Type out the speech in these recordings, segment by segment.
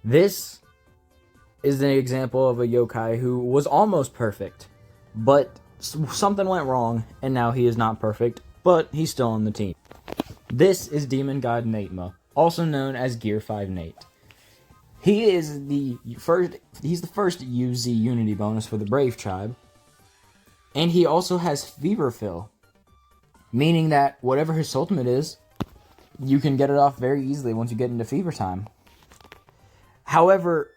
This is an example of a yokai who was almost perfect, but something went wrong, and now he is not perfect, but he's still on the team. This is Demon God Natema, also known as Gear 5 Nate. He is he's the first UZ Unity bonus for the Brave Tribe, and he also has Fever Fill, meaning that whatever his Soultimate is, you can get it off very easily once you get into Fever Time. However,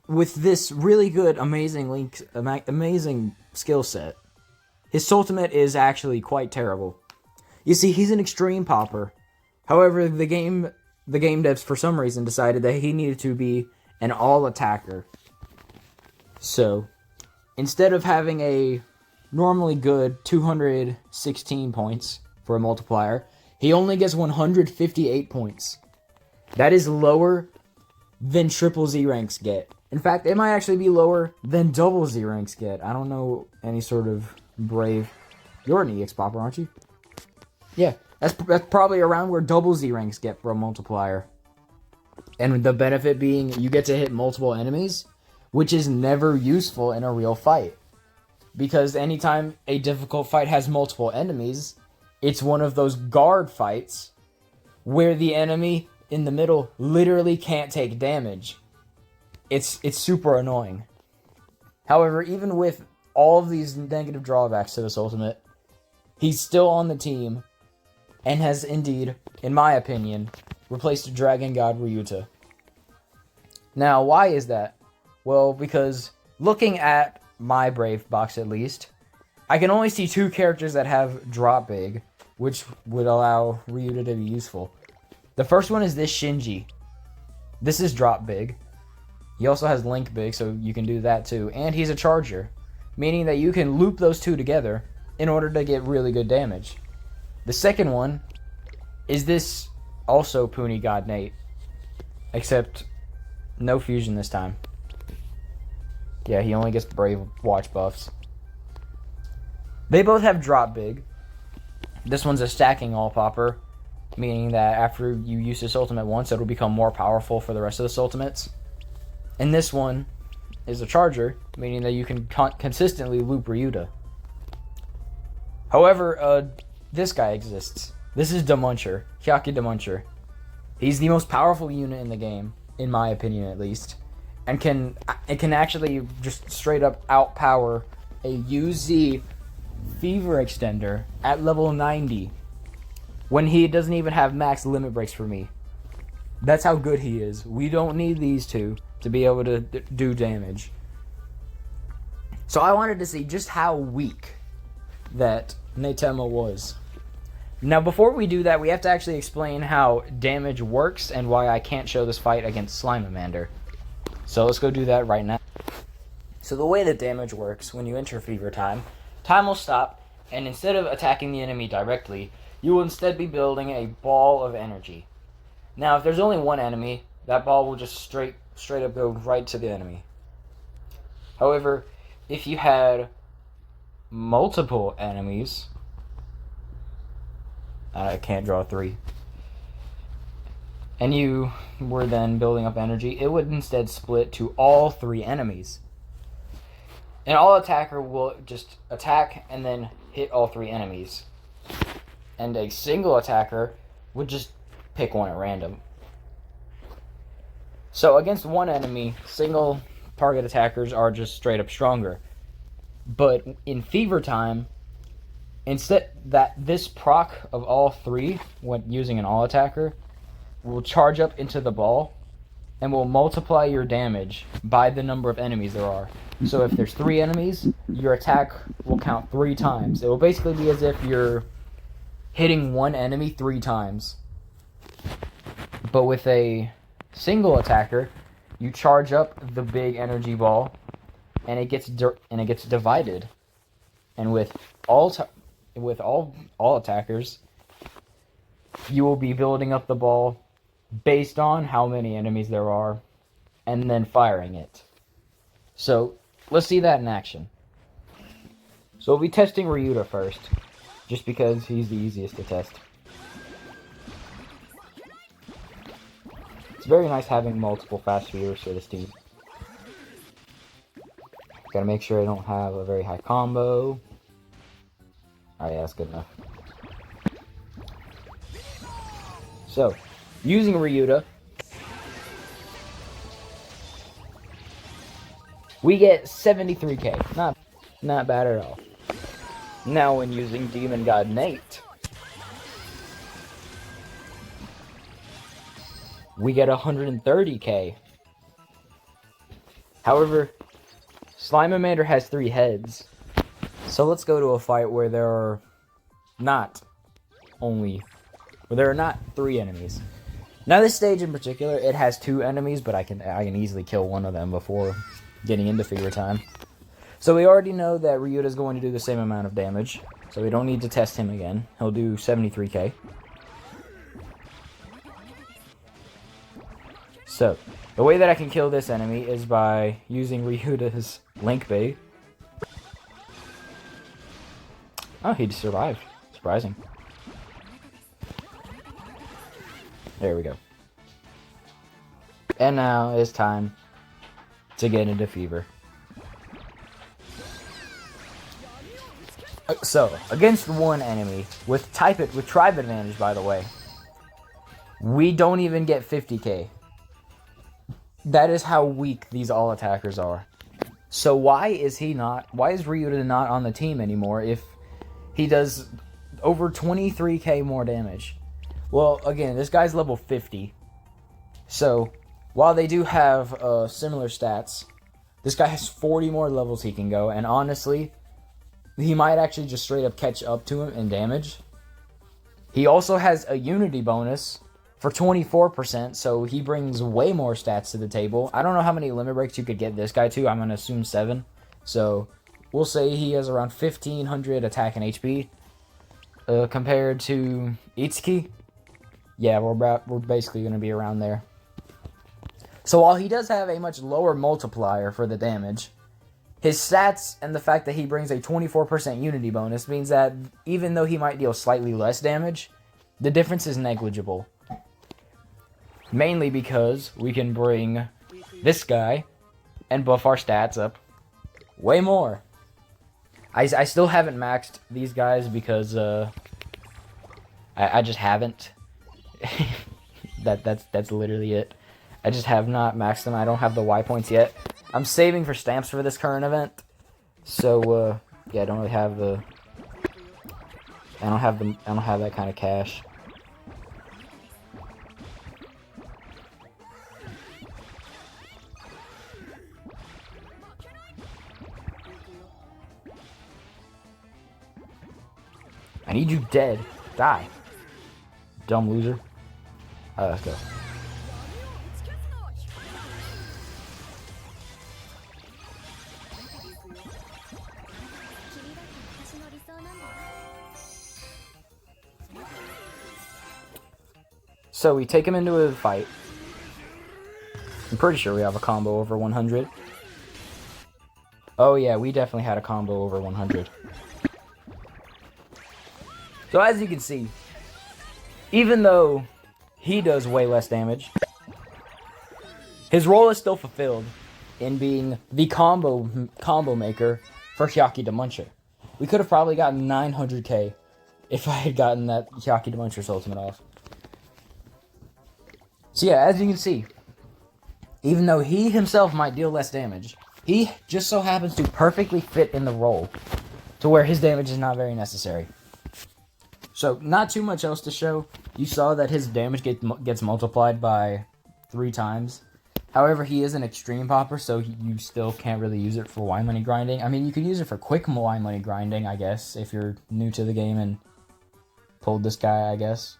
with this really good, amazing skill set, his Soultimate is actually quite terrible. You see, he's an extreme popper. However, the game devs for some reason decided that he needed to be an all-attacker. So, instead of having a normally good 216 points for a multiplier, he only gets 158 points. That is lower than triple Z ranks get. In fact, it might actually be lower than double Z ranks get. I don't know any sort of brave... You're an EX popper, aren't you? Yeah, that's probably around where double Z ranks get for a multiplier. And the benefit being you get to hit multiple enemies, which is never useful in a real fight. Because anytime a difficult fight has multiple enemies, it's one of those guard fights where the enemy in the middle literally can't take damage. It's super annoying. However, even with all of these negative drawbacks to this Ultimate, he's still on the team and has indeed, in my opinion, replaced Dragon God Ryuta. Now, why is that? Well, because looking at my Brave box at least, I can only see two characters that have Drop Big, which would allow Ryuta to be useful. The first one is this Shinji. This is Drop Big. He also has Link Big, so you can do that too. And he's a Charger, meaning that you can loop those two together in order to get really good damage. The second one is this also Puni God Nate, except no fusion this time. Yeah, he only gets Brave Watch buffs. They both have Drop Big. This one's a stacking all popper, meaning that after you use this ultimate once, it'll become more powerful for the rest of the ultimates. And this one is a Charger, meaning that you can consistently loop Ryuta. However, this guy exists. This is Demuncher, Hyaki Demuncher. He's the most powerful unit in the game, in my opinion at least, and can actually just straight up outpower a UZ Fever Extender at level 90 when he doesn't even have max limit breaks for me. That's how good he is. We don't need these two to be able to do damage. So I wanted to see just how weak that Natema was. Now before we do that, we have to actually explain how damage works and why I can't show this fight against Slimeamander. So let's go do that right now. So the way that damage works, when you enter Fever Time, time will stop, and instead of attacking the enemy directly, you will instead be building a ball of energy. Now if there's only one enemy, that ball will just straight up go right to the enemy. However, if you had multiple enemies, I can't draw three, and you were then building up energy, it would instead split to all three enemies. An all attacker will just attack and then hit all three enemies, and a single attacker would just pick one at random. So against one enemy, single target attackers are just straight up stronger. But in Fever Time, instead that this proc of all three, when using an all attacker, will charge up into the ball and will multiply your damage by the number of enemies there are. So if there's 3 enemies, your attack will count 3 times. It will basically be as if you're hitting one enemy 3 times. But with a single attacker, you charge up the big energy ball, and it gets divided. And with all attackers, you will be building up the ball based on how many enemies there are, and then firing it. So let's see that in action. So we'll be testing Ryuta first, just because he's the easiest to test. It's very nice having multiple fast healers for this team. Gotta make sure I don't have a very high combo. Alright, yeah, that's good enough. So, using Ryuta, we get 73k. Not bad at all. Now when using Demon God Nate, we get 130k. However, Slimeamander has 3 heads. So let's go to a fight where there are not 3 enemies. Now this stage in particular, it has 2 enemies, but I can easily kill one of them before getting into figure time. So we already know that Ryuta is going to do the same amount of damage, so we don't need to test him again. He'll do 73k. So, the way that I can kill this enemy is by using Ryuta's Link Bait. Oh, he survived. Surprising. There we go. And now it's time to get into Fever. So, against one enemy, with tribe advantage, by the way, we don't even get 50k. That is how weak these all attackers are. So why is Ryuta not on the team anymore if he does over 23k more damage? Well, again, this guy's level 50. So, while they do have similar stats, this guy has 40 more levels he can go, and honestly, he might actually just straight up catch up to him in damage. He also has a Unity bonus for 24%, so he brings way more stats to the table. I don't know how many limit breaks you could get this guy to. I'm going to assume 7. So, we'll say he has around 1500 attack and HP. Compared to Itsuki, yeah, we're basically going to be around there. So while he does have a much lower multiplier for the damage, his stats and the fact that he brings a 24% Unity bonus means that even though he might deal slightly less damage, the difference is negligible. Mainly because we can bring this guy and buff our stats up way more. I still haven't maxed these guys because I just haven't. That's literally it. I just have not maxed them. I don't have the Y points yet. I'm saving for stamps for this current event. So yeah, I don't really have the I don't have that kind of cash. I need you dead. Die. Dumb loser. Alright, let's go. So we take him into a fight. I'm pretty sure we have a combo over 100. Oh yeah, we definitely had a combo over 100. So as you can see, even though he does way less damage, his role is still fulfilled in being the combo maker for Hyaki the Muncher. We could have probably gotten 900k if I had gotten that Hyaki the Muncher's ultimate off. So yeah, as you can see, even though he himself might deal less damage, he just so happens to perfectly fit in the role to where his damage is not very necessary. So, not too much else to show. You saw that his damage gets multiplied by 3 times. However, he is an extreme popper, so you still can't really use it for Y money grinding. I mean, you can use it for quick Y money grinding, I guess, if you're new to the game and pulled this guy, I guess.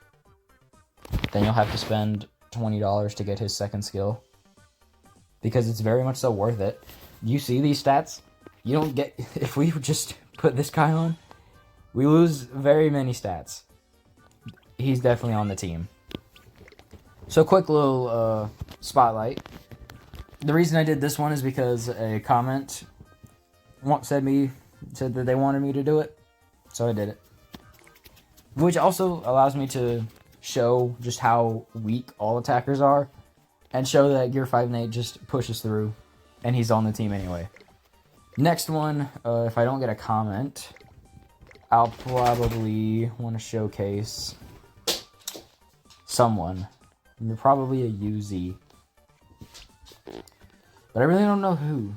Then you'll have to spend $20 to get his second skill. Because it's very much so worth it. You see these stats? You don't get... If we just put this guy on, we lose very many stats. He's definitely on the team. So quick little spotlight. The reason I did this one is because a comment said that they wanted me to do it. So I did it. Which also allows me to show just how weak all attackers are. and show that Gear 5 Nate just pushes through, and he's on the team anyway. Next one, if I don't get a comment, I'll probably want to showcase someone. Probably a UZ. But I really don't know who.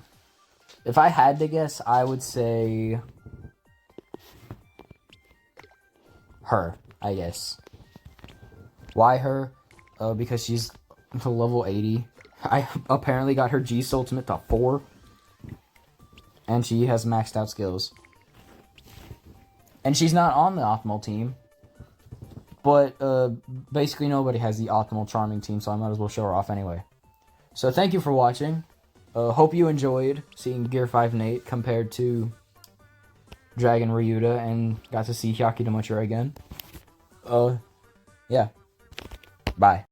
If I had to guess, I would say her, I guess. Why her? Because she's to level 80. I apparently got her G Soultimate to 4. And she has maxed out skills. And she's not on the optimal team. But basically nobody has the optimal charming team, so I might as well show her off anyway. So thank you for watching. Hope you enjoyed seeing Gear 5 Nate compared to Dragon Ryuta and got to see Hyakki Damachura again. Yeah. Bye.